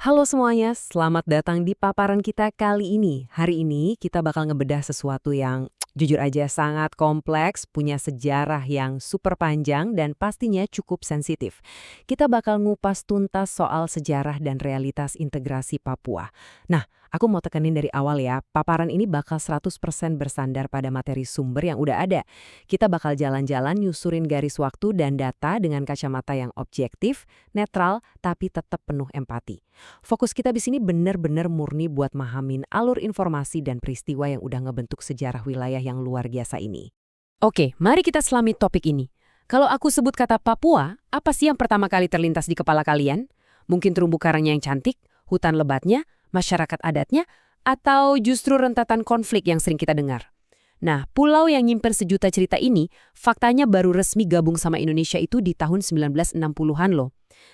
Halo semuanya, selamat datang di paparan kita kali ini. Hari ini kita bakal ngebedah sesuatu yang jujur aja sangat kompleks, punya sejarah yang super panjang dan pastinya cukup sensitif. Kita bakal ngupas tuntas soal sejarah dan realitas integrasi Papua. Nah, aku mau tekenin dari awal ya, paparan ini bakal 100% bersandar pada materi sumber yang udah ada. Kita bakal jalan-jalan nyusurin garis waktu dan data dengan kacamata yang objektif, netral, tapi tetap penuh empati. Fokus kita di sini benar-benar murni buat mahamin alur informasi dan peristiwa yang udah ngebentuk sejarah wilayah yang luar biasa ini. Oke, mari kita selami topik ini. Kalau aku sebut kata Papua, apa sih yang pertama kali terlintas di kepala kalian? Mungkin terumbu karangnya yang cantik, hutan lebatnya, masyarakat adatnya, atau justru rentatan konflik yang sering kita dengar? Nah, pulau yang nyimpen sejuta cerita ini, faktanya baru resmi gabung sama Indonesia itu di tahun 1960-an loh.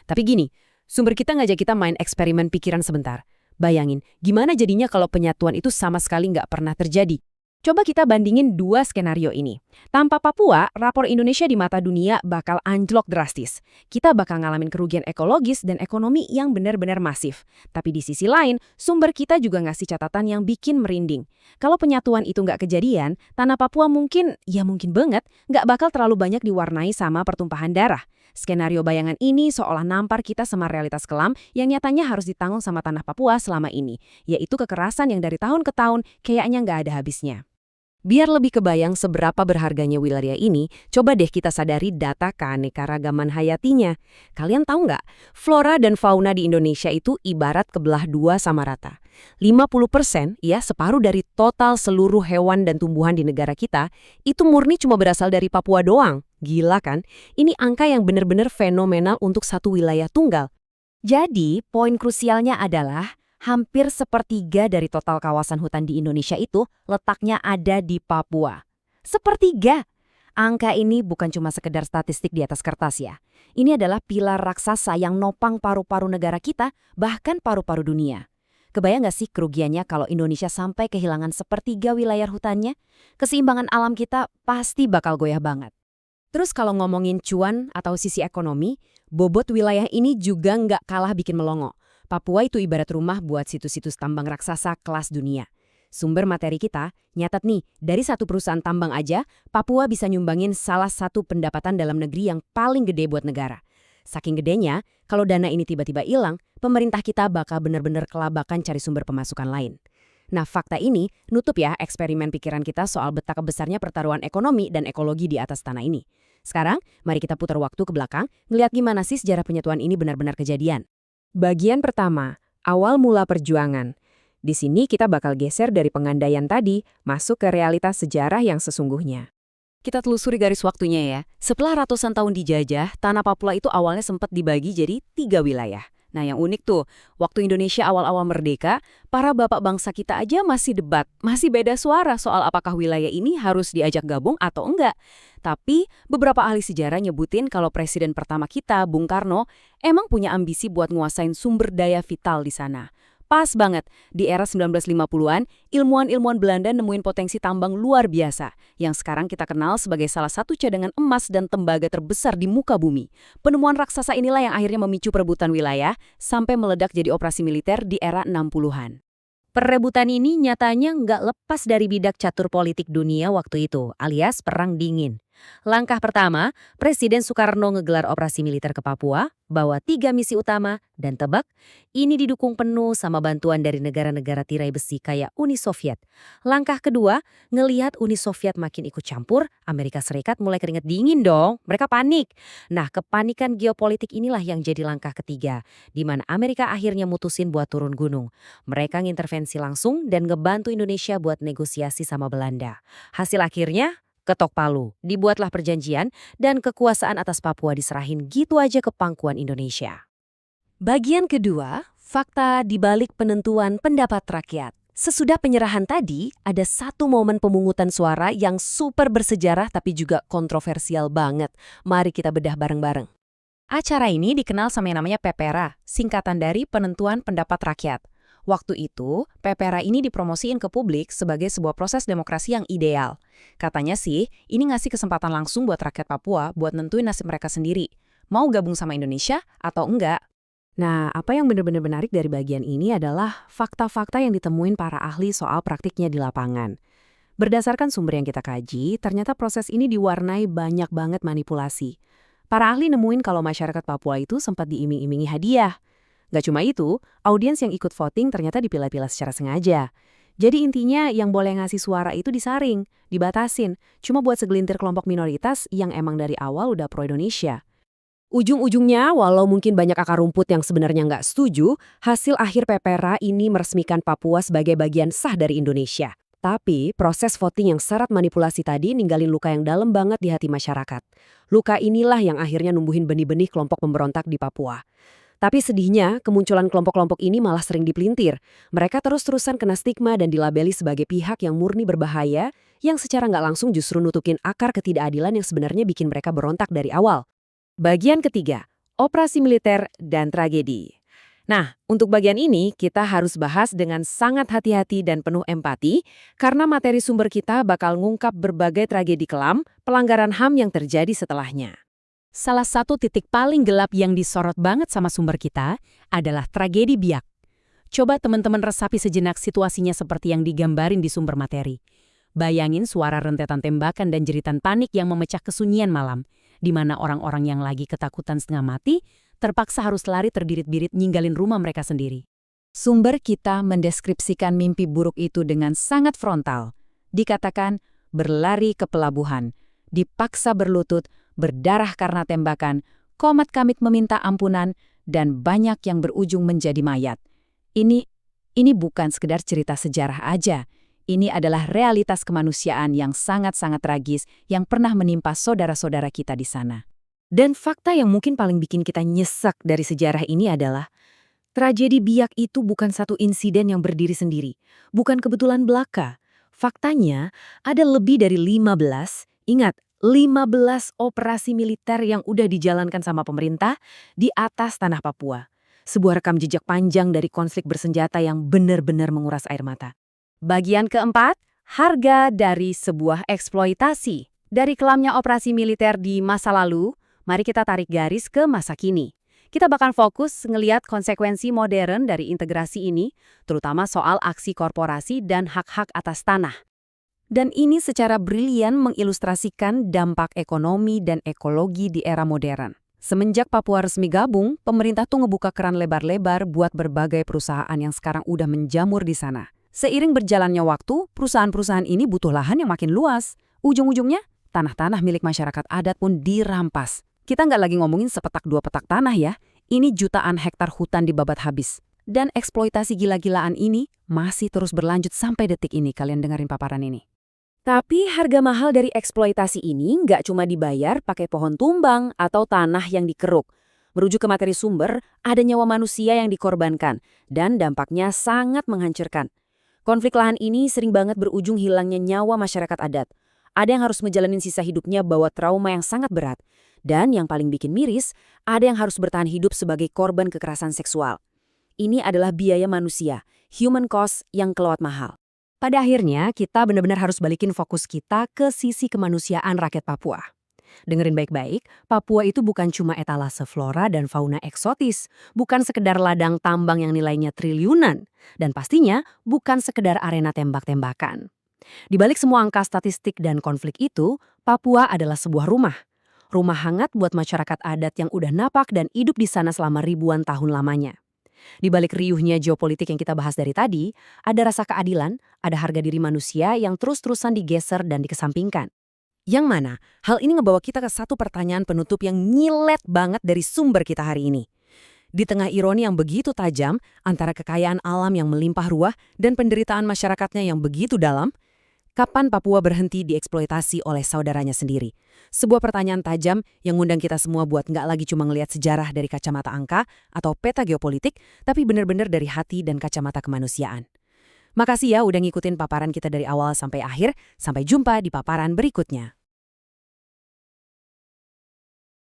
Tapi gini, sumber kita ngajak kita main eksperimen pikiran sebentar. Bayangin, gimana jadinya kalau penyatuan itu sama sekali nggak pernah terjadi? Coba kita bandingin dua skenario ini. Tanpa Papua, rapor Indonesia di mata dunia bakal anjlok drastis. Kita bakal ngalamin kerugian ekologis dan ekonomi yang benar-benar masif. Tapi di sisi lain, sumber kita juga ngasih catatan yang bikin merinding. Kalau penyatuan itu nggak kejadian, tanah Papua mungkin banget, nggak bakal terlalu banyak diwarnai sama pertumpahan darah. Skenario bayangan ini seolah nampar kita sama realitas kelam yang nyatanya harus ditanggung sama tanah Papua selama ini, yaitu kekerasan yang dari tahun ke tahun kayaknya nggak ada habisnya. Biar lebih kebayang seberapa berharganya wilayah ini, coba deh kita sadari data keanekaragaman hayatinya. Kalian tahu nggak, flora dan fauna di Indonesia itu ibarat kebelah dua sama rata. 50%, ya separuh dari total seluruh hewan dan tumbuhan di negara kita, itu murni cuma berasal dari Papua doang. Gila kan? Ini angka yang benar-benar fenomenal untuk satu wilayah tunggal. Jadi, poin krusialnya adalah hampir sepertiga dari total kawasan hutan di Indonesia itu letaknya ada di Papua. Sepertiga! Angka ini bukan cuma sekedar statistik di atas kertas ya. Ini adalah pilar raksasa yang nopang paru-paru negara kita, bahkan paru-paru dunia. Kebayang nggak sih kerugiannya kalau Indonesia sampai kehilangan sepertiga wilayah hutannya? Keseimbangan alam kita pasti bakal goyah banget. Terus kalau ngomongin cuan atau sisi ekonomi, bobot wilayah ini juga nggak kalah bikin melongo. Papua itu ibarat rumah buat situs-situs tambang raksasa kelas dunia. Sumber materi kita, nyatat nih, dari satu perusahaan tambang aja, Papua bisa nyumbangin salah satu pendapatan dalam negeri yang paling gede buat negara. Saking gedenya, kalau dana ini tiba-tiba hilang, pemerintah kita bakal benar-benar kelabakan cari sumber pemasukan lain. Nah, fakta ini nutup ya eksperimen pikiran kita soal betapa besarnya pertaruhan ekonomi dan ekologi di atas tanah ini. Sekarang, mari kita putar waktu ke belakang, ngeliat gimana sih sejarah penyatuan ini benar-benar kejadian. Bagian pertama, awal mula perjuangan. Di sini kita bakal geser dari pengandaian tadi, masuk ke realitas sejarah yang sesungguhnya. Kita telusuri garis waktunya ya. Setelah ratusan tahun dijajah, tanah Papua itu awalnya sempat dibagi jadi 3 wilayah. Nah yang unik tuh, waktu Indonesia awal-awal merdeka, para bapak bangsa kita aja masih debat, masih beda suara soal apakah wilayah ini harus diajak gabung atau enggak. Tapi beberapa ahli sejarah nyebutin kalau presiden pertama kita, Bung Karno, emang punya ambisi buat nguasain sumber daya vital di sana. Pas banget, di era 1950-an, ilmuwan-ilmuwan Belanda nemuin potensi tambang luar biasa, yang sekarang kita kenal sebagai salah satu cadangan emas dan tembaga terbesar di muka bumi. Penemuan raksasa inilah yang akhirnya memicu perebutan wilayah, sampai meledak jadi operasi militer di era 60-an. Perebutan ini nyatanya nggak lepas dari bidak catur politik dunia waktu itu, alias Perang Dingin. Langkah pertama, Presiden Soekarno ngegelar operasi militer ke Papua, bawa 3 misi utama, dan tebak, ini didukung penuh sama bantuan dari negara-negara tirai besi kayak Uni Soviet. Langkah kedua, ngelihat Uni Soviet makin ikut campur, Amerika Serikat mulai keringet dingin dong, mereka panik. Nah, kepanikan geopolitik inilah yang jadi langkah ketiga, di mana Amerika akhirnya mutusin buat turun gunung. Mereka ngintervensi langsung dan ngebantu Indonesia buat negosiasi sama Belanda. Hasil akhirnya, ketok palu, dibuatlah perjanjian dan kekuasaan atas Papua diserahin gitu aja ke pangkuan Indonesia. Bagian kedua, fakta di balik penentuan pendapat rakyat. Sesudah penyerahan tadi, ada satu momen pemungutan suara yang super bersejarah tapi juga kontroversial banget. Mari kita bedah bareng-bareng. Acara ini dikenal sama yang namanya PPRA, singkatan dari Penentuan Pendapat Rakyat. Waktu itu, PPRA ini dipromosiin ke publik sebagai sebuah proses demokrasi yang ideal. Katanya sih, ini ngasih kesempatan langsung buat rakyat Papua buat nentuin nasib mereka sendiri. Mau gabung sama Indonesia atau enggak? Nah, apa yang benar-benar menarik dari bagian ini adalah fakta-fakta yang ditemuin para ahli soal praktiknya di lapangan. Berdasarkan sumber yang kita kaji, ternyata proses ini diwarnai banyak banget manipulasi. Para ahli nemuin kalau masyarakat Papua itu sempat diiming-imingi hadiah. Gak cuma itu, audiens yang ikut voting ternyata dipilah-pilah secara sengaja. Jadi intinya yang boleh ngasih suara itu disaring, dibatasin, cuma buat segelintir kelompok minoritas yang emang dari awal udah pro-Indonesia. Ujung-ujungnya, walau mungkin banyak akar rumput yang sebenarnya nggak setuju, hasil akhir PPRA ini meresmikan Papua sebagai bagian sah dari Indonesia. Tapi, proses voting yang syarat manipulasi tadi ninggalin luka yang dalam banget di hati masyarakat. Luka inilah yang akhirnya numbuhin benih-benih kelompok pemberontak di Papua. Tapi sedihnya, kemunculan kelompok-kelompok ini malah sering dipelintir. Mereka terus-terusan kena stigma dan dilabeli sebagai pihak yang murni berbahaya, yang secara nggak langsung justru nutukin akar ketidakadilan yang sebenarnya bikin mereka berontak dari awal. Bagian ketiga, operasi militer dan tragedi. Nah, untuk bagian ini kita harus bahas dengan sangat hati-hati dan penuh empati karena materi sumber kita bakal ngungkap berbagai tragedi kelam, pelanggaran HAM yang terjadi setelahnya. Salah satu titik paling gelap yang disorot banget sama sumber kita adalah tragedi Biak. Coba teman-teman resapi sejenak situasinya seperti yang digambarin di sumber materi. Bayangin suara rentetan tembakan dan jeritan panik yang memecah kesunyian malam, di mana orang-orang yang lagi ketakutan setengah mati terpaksa harus lari terbirit-birit ninggalin rumah mereka sendiri. Sumber kita mendeskripsikan mimpi buruk itu dengan sangat frontal. Dikatakan berlari ke pelabuhan, dipaksa berlutut, berdarah karena tembakan, komat-kamit meminta ampunan, dan banyak yang berujung menjadi mayat. Ini bukan sekedar cerita sejarah aja. Ini adalah realitas kemanusiaan yang sangat-sangat tragis yang pernah menimpa saudara-saudara kita di sana. Dan fakta yang mungkin paling bikin kita nyesek dari sejarah ini adalah tragedi Biak itu bukan satu insiden yang berdiri sendiri, bukan kebetulan belaka. Faktanya, ada lebih dari 15 operasi militer yang udah dijalankan sama pemerintah di atas tanah Papua. Sebuah rekam jejak panjang dari konflik bersenjata yang benar-benar menguras air mata. Bagian keempat, harga dari sebuah eksploitasi. Dari kelamnya operasi militer di masa lalu, mari kita tarik garis ke masa kini. Kita bakal fokus ngeliat konsekuensi modern dari integrasi ini, terutama soal aksi korporasi dan hak-hak atas tanah. Dan ini secara brilian mengilustrasikan dampak ekonomi dan ekologi di era modern. Semenjak Papua resmi gabung, pemerintah tuh ngebuka keran lebar-lebar buat berbagai perusahaan yang sekarang udah menjamur di sana. Seiring berjalannya waktu, perusahaan-perusahaan ini butuh lahan yang makin luas. Ujung-ujungnya, tanah-tanah milik masyarakat adat pun dirampas. Kita nggak lagi ngomongin sepetak dua petak tanah ya. Ini jutaan hektar hutan dibabat habis. Dan eksploitasi gila-gilaan ini masih terus berlanjut sampai detik ini kalian dengerin paparan ini. Tapi harga mahal dari eksploitasi ini nggak cuma dibayar pakai pohon tumbang atau tanah yang dikeruk. Merujuk ke materi sumber, ada nyawa manusia yang dikorbankan. Dan dampaknya sangat menghancurkan. Konflik lahan ini sering banget berujung hilangnya nyawa masyarakat adat. Ada yang harus ngejalanin sisa hidupnya bawa trauma yang sangat berat. Dan yang paling bikin miris, ada yang harus bertahan hidup sebagai korban kekerasan seksual. Ini adalah biaya manusia, human cost yang kelewat mahal. Pada akhirnya, kita benar-benar harus balikin fokus kita ke sisi kemanusiaan rakyat Papua. Dengerin baik-baik, Papua itu bukan cuma etalase flora dan fauna eksotis, bukan sekedar ladang tambang yang nilainya triliunan, dan pastinya bukan sekedar arena tembak-tembakan. Di balik semua angka statistik dan konflik itu, Papua adalah sebuah rumah. Rumah hangat buat masyarakat adat yang udah napak dan hidup di sana selama ribuan tahun lamanya. Di balik riuhnya geopolitik yang kita bahas dari tadi, ada rasa keadilan, ada harga diri manusia yang terus-terusan digeser dan dikesampingkan. Yang mana, hal ini ngebawa kita ke satu pertanyaan penutup yang nyilet banget dari sumber kita hari ini. Di tengah ironi yang begitu tajam, antara kekayaan alam yang melimpah ruah dan penderitaan masyarakatnya yang begitu dalam, kapan Papua berhenti dieksploitasi oleh saudaranya sendiri? Sebuah pertanyaan tajam yang ngundang kita semua buat nggak lagi cuma ngelihat sejarah dari kacamata angka atau peta geopolitik, tapi benar-benar dari hati dan kacamata kemanusiaan. Makasih ya udah ngikutin paparan kita dari awal sampai akhir. Sampai jumpa di paparan berikutnya.